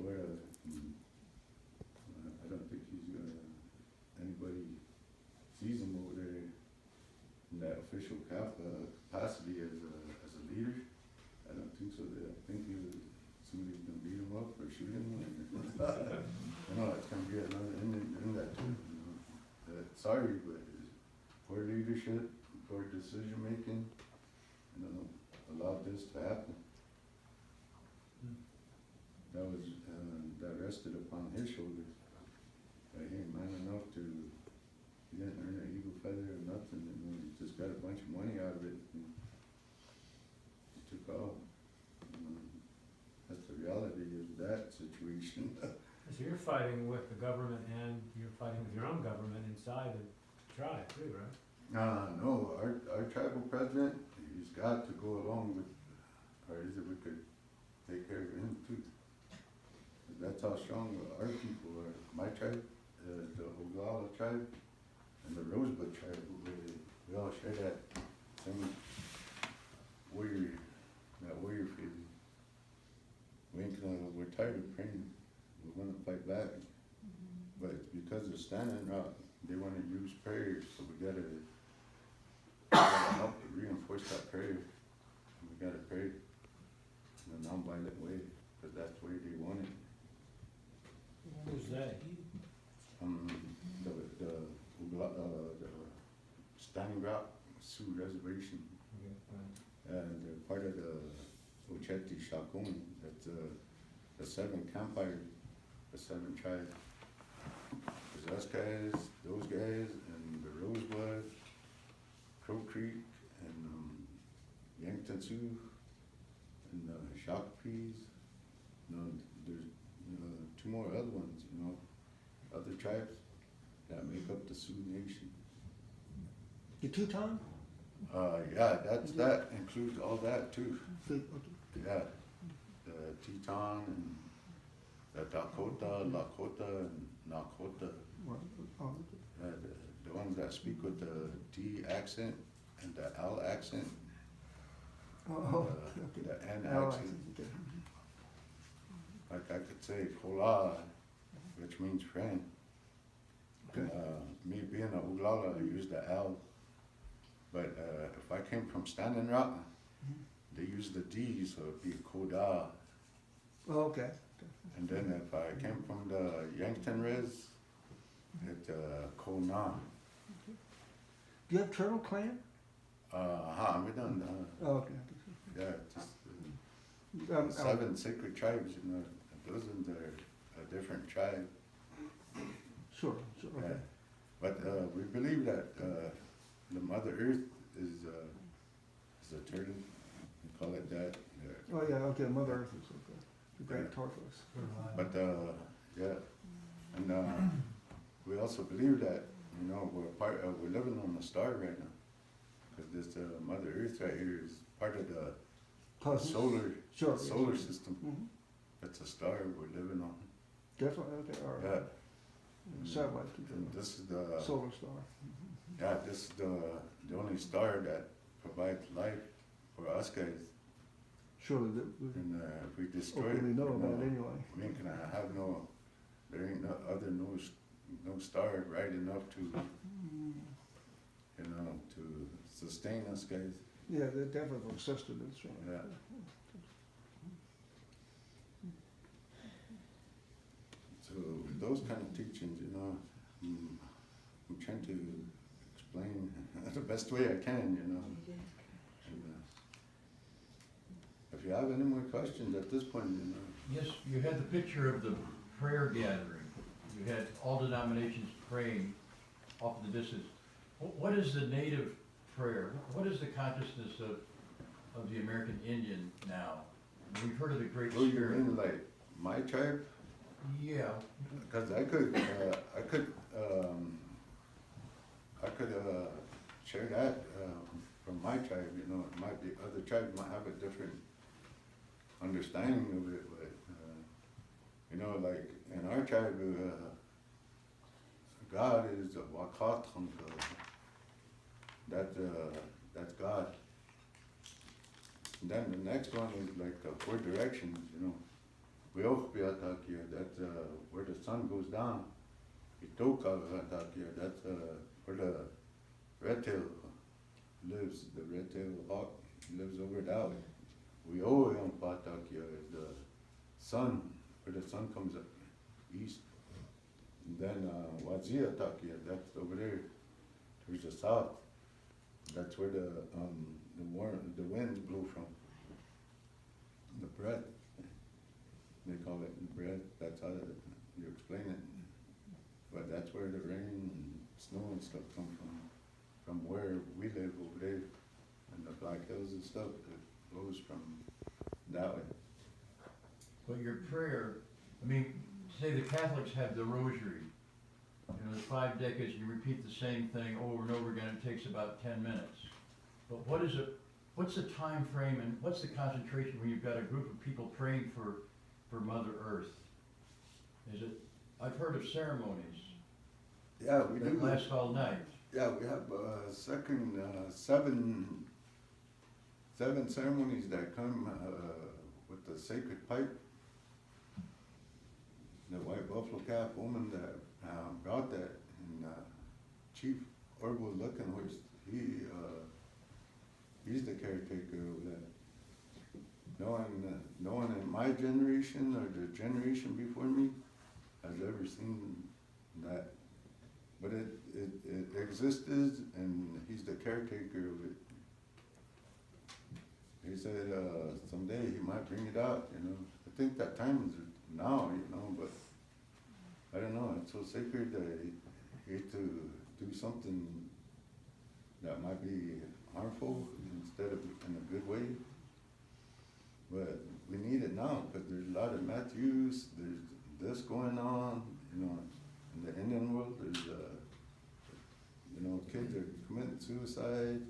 Guerra. I don't think he's anybody sees him over there in that official capacity as a leader. I don't think so. I think somebody's gonna beat him up or shoot him. You know, it's gonna be another in that too. You know. Sorry, but poor leadership, poor decision making, you know, allowed this to happen. That was that rested upon his shoulders. He ain't man enough to. He didn't earn an eagle feather or nothing. You know, he just got a bunch of money out of it. And he took off. That's the reality of that situation. So you're fighting with the government and you're fighting with your own government inside the tribe too, right? No, our tribal president, he's got to go along with, or is it we could take care of him too. That's how strong our people are. My tribe, the Oglala tribe, and the Rosebud tribe, we all share that same warrior feeling. We're tired of praying. We want to fight back. But because of Standing Rock, they want to use prayers, so we gotta help reinforce that prayer. We gotta pray in a non-violent way, because that's the way they want it. Who's they? The Standing Rock Sioux Reservation, and they're part of the Ocheti Shakon. That's the 7 campfire, the 7 tribes. There's us guys, those guys, and the Rosebud, Crow Creek, and Yankton Sioux, and the Shakopee. There's 2 more other ones, other tribes that make up the Sioux Nation. The Teton? Yeah, that includes all that too. Okay. Yeah, the Teton and the Dakota, Lakota, and Nakota. The ones that speak with the D accent and the L accent, the N accent. Like I could say Kola, which means friend. Okay. Me being a Oglala, I use the L. But if I came from Standing Rock, they use the D, so it'd be Koda. Oh, okay. And then if I came from the Yankton Res, it's Kona. Do you have Turtle Clan? We done, Oh, okay. yeah, just 7 sacred tribes, those are a different tribe. Sure, Yeah. okay. But we believe that the Mother Earth is a turtle, we call it that. Oh, yeah, okay, Mother Earth is okay. The great tortoise. But yeah, and we also believe that we're living on a star right now, because this Mother Earth right here is part of the Cosmos? solar system. Mhm. It's a star we're living on. Definitely, okay, all right. Yeah, Satellite to and the this is the solar star. this is the only star that provides life for us guys. Surely, And if we destroy it, openly know about it anyway. we ain't gonna have there ain't no star bright enough to sustain us guys. Yeah, they're definitely for sustenance, right? Yeah. So those kind of teachings, I'm trying to explain the best way I can, And, if you have any more questions at this point, Yes, you had the picture of the prayer gathering. You had all denominations praying off in the distance. What is the native prayer? What is the consciousness of the American Indian now? We've heard of the Great oh, you Spirit. mean like my tribe? Yeah, Because I could share that from my tribe. It might be other tribes might have a different understanding of it, but like in our tribe, God is a Wakat. That's God. And then the next one is like the 4 directions. We'll be Atakia, that's where the sun goes down. Itoka Atakia, that's where the red tail lives, the red tail hawk lives over that way. We owe him Patakia is the sun, where the sun comes up east. And then Wazia Takia, that's over there, towards the south. That's where the wind blew from. The breath, they call it the breath. That's how you explain it. But that's where the rain and snow and stuff come from where we live over there, and the Black Hills and stuff. It flows from that way. But your prayer, I mean, say the Catholics have the rosary. You know, there's 5 decades, you repeat the same thing over and over again, it takes about 10 minutes. But what's the time frame and what's the concentration when you've got a group of people praying for Mother Earth? Is it, I've heard of ceremonies Yeah, we that do. last all night. Yeah, we have seven ceremonies that come with the sacred pipe. The white buffalo calf woman that brought that, and Chief Orville Luckenhorst, he's the caretaker of that. No one in my generation or the generation before me has ever seen that. But it existed, and he's the caretaker of it. He said someday he might bring it out, you know. I think that time is now, you know, but I don't know, it's so sacred that I hate to do something that might be harmful instead of in a good way. But we need it now, because there's a lot of Matthews, there's this going on, you know, in the Indian world, there's, you know, kids are committing suicide,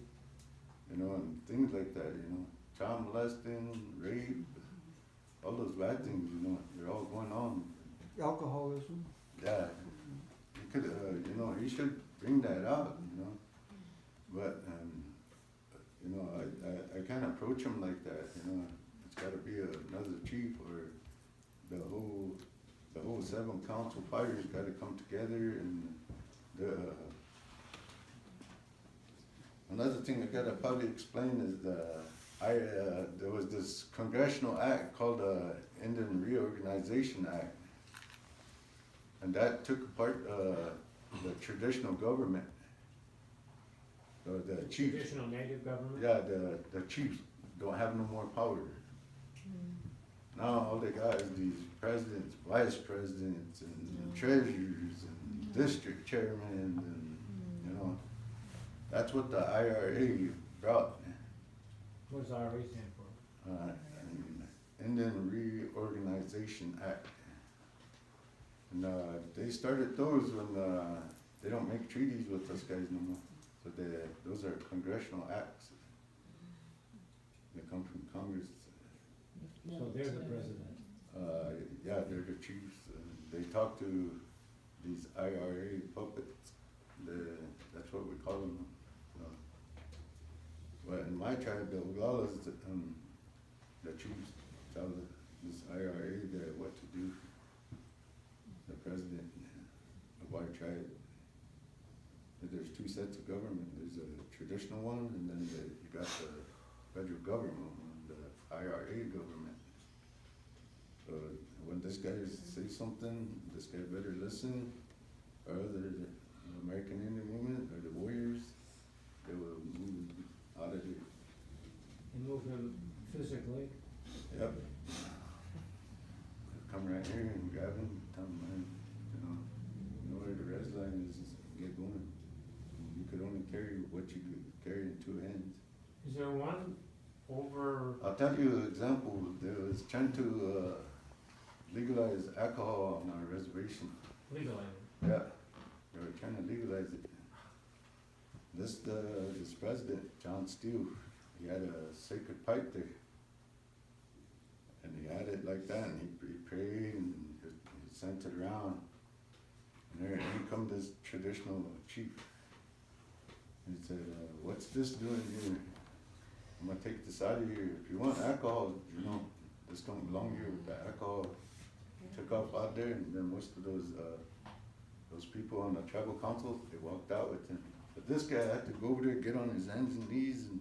you know, and things like that, you know, child molesting, rape, all those bad things, you know, they're all going on. Alcoholism. Yeah, you could, you know, he should bring that out, you know, but, you know, I can't approach him like that, you know, it's gotta be another chief, or the whole 7 council fighters gotta come together, and another thing I gotta probably explain is there was this congressional act called the Indian Reorganization Act. And that took apart the traditional government, the chiefs. Traditional native government? Yeah, the chiefs don't have no more power. Now all they got is these presidents, vice presidents, and treasurers, and district chairmen, and, you know, that's what the IRA brought. What does IRA stand for? Indian Reorganization Act. And they started those when they don't make treaties with us guys no more. So those are congressional acts. They come from Congress. So they're the president. Yeah, they're the chiefs. They talk to these IRA puppets. That's what we call them. But in my tribe, the Oglalas, the chiefs tell this IRA what to do. The president of our tribe. There's 2 sets of government. There's a traditional one, and then you got the federal government one, the IRA government. So when this guy says something, this guy better listen, or the American Indian movement or the warriors, they will move out of here. And move him physically? Yep. Come right here and grab him, tell him, man, you know where the red line is, get going. You could only carry what you could carry in 2 hands. Is there one over, I'll tell you an example. They was trying to legalize alcohol on our reservation. legalized? Yeah, they were trying to legalize it. This president, John Steele, he had a sacred pipe there. And he had it like that, and he prayed, and he sent it around. And there come this traditional chief. He said, what's this doing here? I'm gonna take this out of here. If you want alcohol, you know, this don't belong here with the alcohol. took off out there, and then most of those people on the tribal council, they walked out with him. But this guy had to go over there, get on his hands and knees and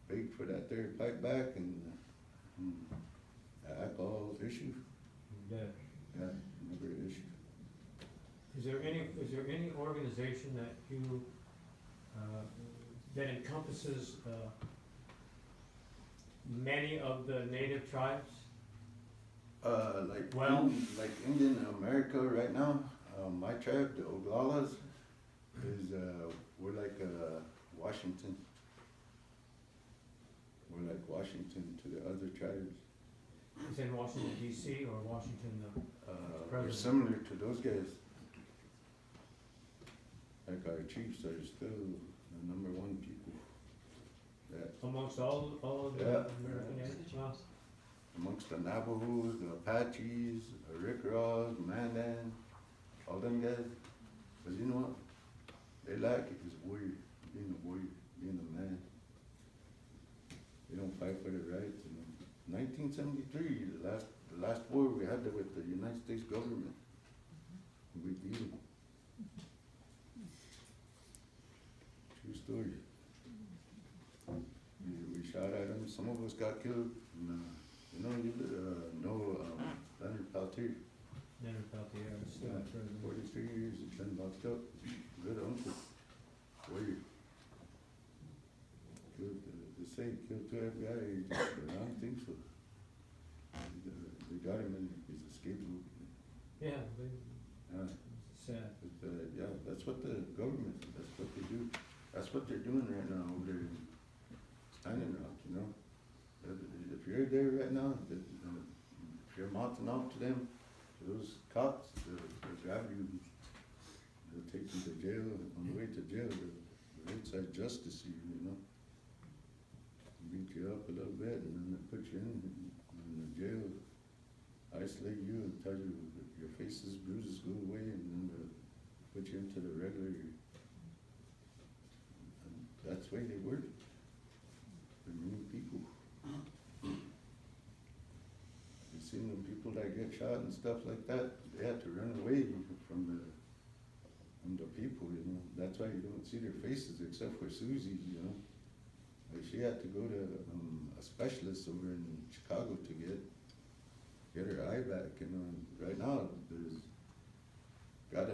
beg for that there pipe back and alcohol issue, Yeah. yeah, another issue. Is there any organization that you, that encompasses, many of the native tribes? Like, Well- like Indian America right now, my tribe, the Oglalas, is, we're like, Washington. We're like Washington to the other tribes. Is in Washington DC or Washington, We're President. similar to those guys. Like our chiefs are still the number one people. That amongst all of the Yeah. American natives? Wow. amongst the Navajos, the Apaches, the Rick-Ross, Mandan, all them guys. Cause you know what? They lack it is warrior, being a warrior, being a man. They don't fight for their rights. And 1973, the last war we had with the United States government, we beat them. True story. We shot at them. Some of us got killed. And, Leonard Peltier, Never felt the air, still Yeah. president. 43 years, he's been locked up. Good uncle. Warrior. Killed, killed 12 guys. I don't think so. They got him and he's a scapegoat. Yeah, Yeah. sad. But, yeah, that's what the government, that's what they do. That's what they're doing right now over there in Standing Rock, you know? If you're there right now, if you're mouthing off to them, to those cops, they'll grab you, they'll take you to jail, on the way to jail, they'll inside justice you know? Beat you up a little bit and then they put you in the jail, isolate you and tell you that your faces, bruises go away and then they'll put you into the regular, and that's the way they work. They're mean people. You seen them people that get shot and stuff like that, they have to run away from the people, you know? That's why you don't see their faces except for Susie, you know? Like she had to go to a specialist over in Chicago to get her eye back, you know? And right now, there's got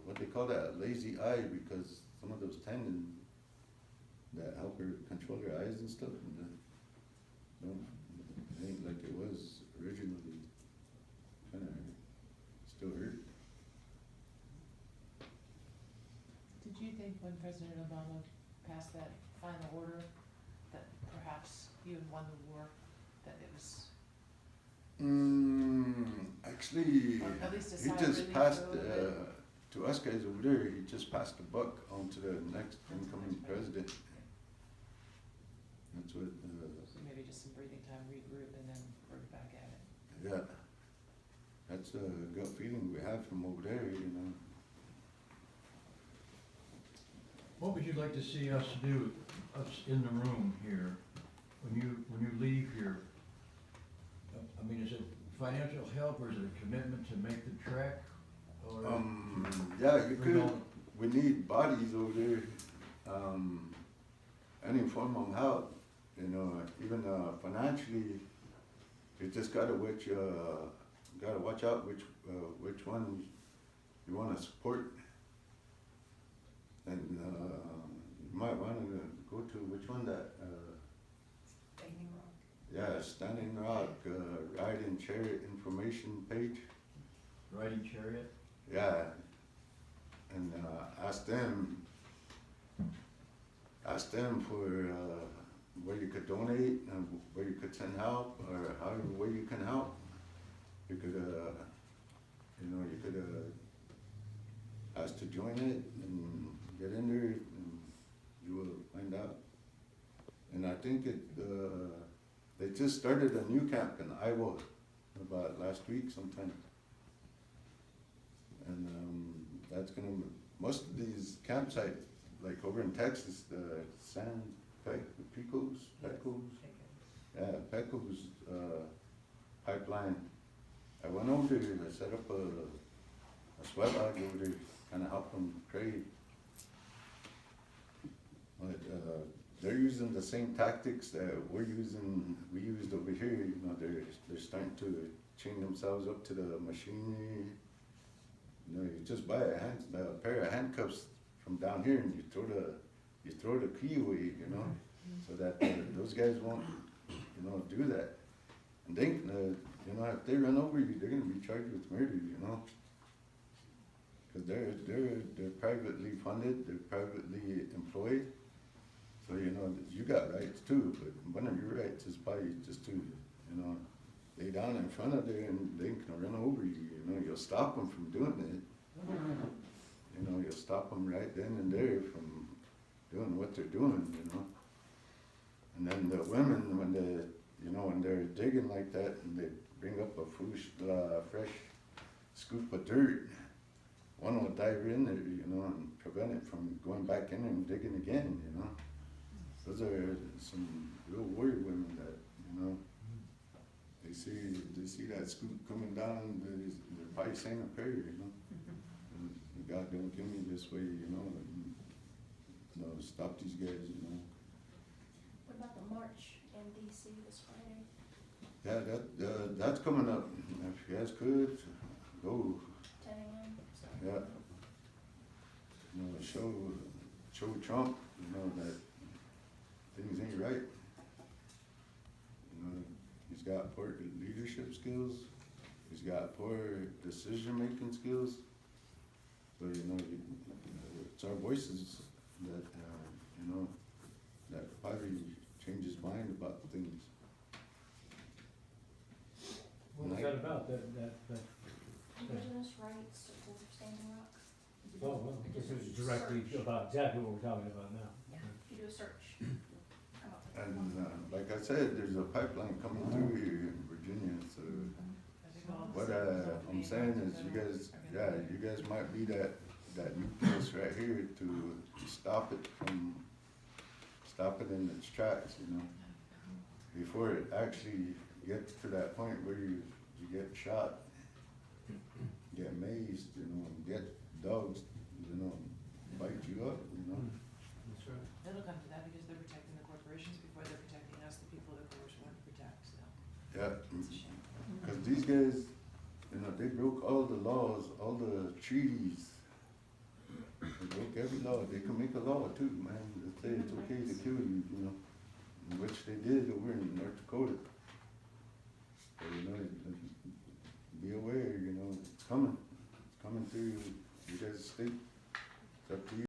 what they call that, lazy eye, because some of those tendons that help her control her eyes and stuff, and it ain't like it was originally. Kinda still hurt. Did you think when President Obama passed that final order that perhaps you had won the war, that it was, Actually, or at least a he sigh of just relief passed, a little bit? to us guys over there, he just passed the buck on to the next incoming president. That's what, So maybe just some breathing time, regroup, and then we're back at it. yeah. That's a gut feeling we have from over there, you know. What would you like to see us do, us in the room here, when you leave here? I mean, is it financial help or is it a commitment to make the trek? Or Yeah, you we could, don't- we need bodies over there, any form of help, you know, even, financially, you just gotta watch out which ones you wanna support. And, you might wanna go to which one that, Standing Rock. yeah, Standing Rock, Ride and Chariot information page. Riding chariot? Yeah, and ask them for where you could donate and where you could send help or however way you can help. You could, you could ask to join it and get in there and you will find out. And I think they just started a new camp in Iowa about last week sometime. And that's gonna, most of these campsites, like over in Texas, the Pecos pipeline I went over there, I set up a sweat lodge over there, kinda help them trade. But, they're using the same tactics that we used over here, you know, they're starting to chain themselves up to the machinery. You know, you just buy a pair of handcuffs from down here and you throw the key away, you know, so that those guys won't, you know, do that. And they, you know, if they run over you, they're gonna be charged with murder, you know. Cause they're privately funded, they're privately employed. So, you know, you got rights too, but one of your rights is probably just to, you know, lay down in front of there and they can run over you, you know, you'll stop them from doing it. You know, you'll stop them right then and there from doing what they're doing, you know. And then the women, when they're digging like that and they bring up a fresh scoop of dirt, one will dive in there, you know, and prevent it from going back in and digging again, you know. Those are some real warrior women that, you know, they see that scoop coming down, they're probably saying a prayer, you know. And God don't kill me this way, you know, and, you know, stop these guys, you know. What about the march in DC this Friday? Yeah, that's coming up. If you guys could, go, 10 a.m. So. yeah. You know, show Trump, you know, that things ain't right. You know, he's got poor leadership skills, he's got poor decision-making skills. So, you know, it's our voices that, you know, that probably change his mind about things. What was that about, that, Indigenous rights of Standing Rock. well, this is directly about exactly what we're talking about now. Yeah, if you do a search. come up with And, one. like I said, there's a pipeline coming through here in Virginia, so I think all the what, citizens of I'm the saying is Indians you are guys, gonna- you guys might be that nucleus right here to stop it in its tracks, you know, before it actually gets to that point where you get shot, get mazed, you know, and get dogs, you know, bite you up, you know. That's right. It'll come to that because they're protecting the corporations before they're protecting us, the people that corporations want to protect, so Yeah, it's a shame. because these guys, you know, they broke all the laws, all the treaties. They broke every law. They can make a law too, man, that say it's okay to kill you, you know, which they did over in North Dakota. So, you know, be aware, you know, it's coming through you guys' state.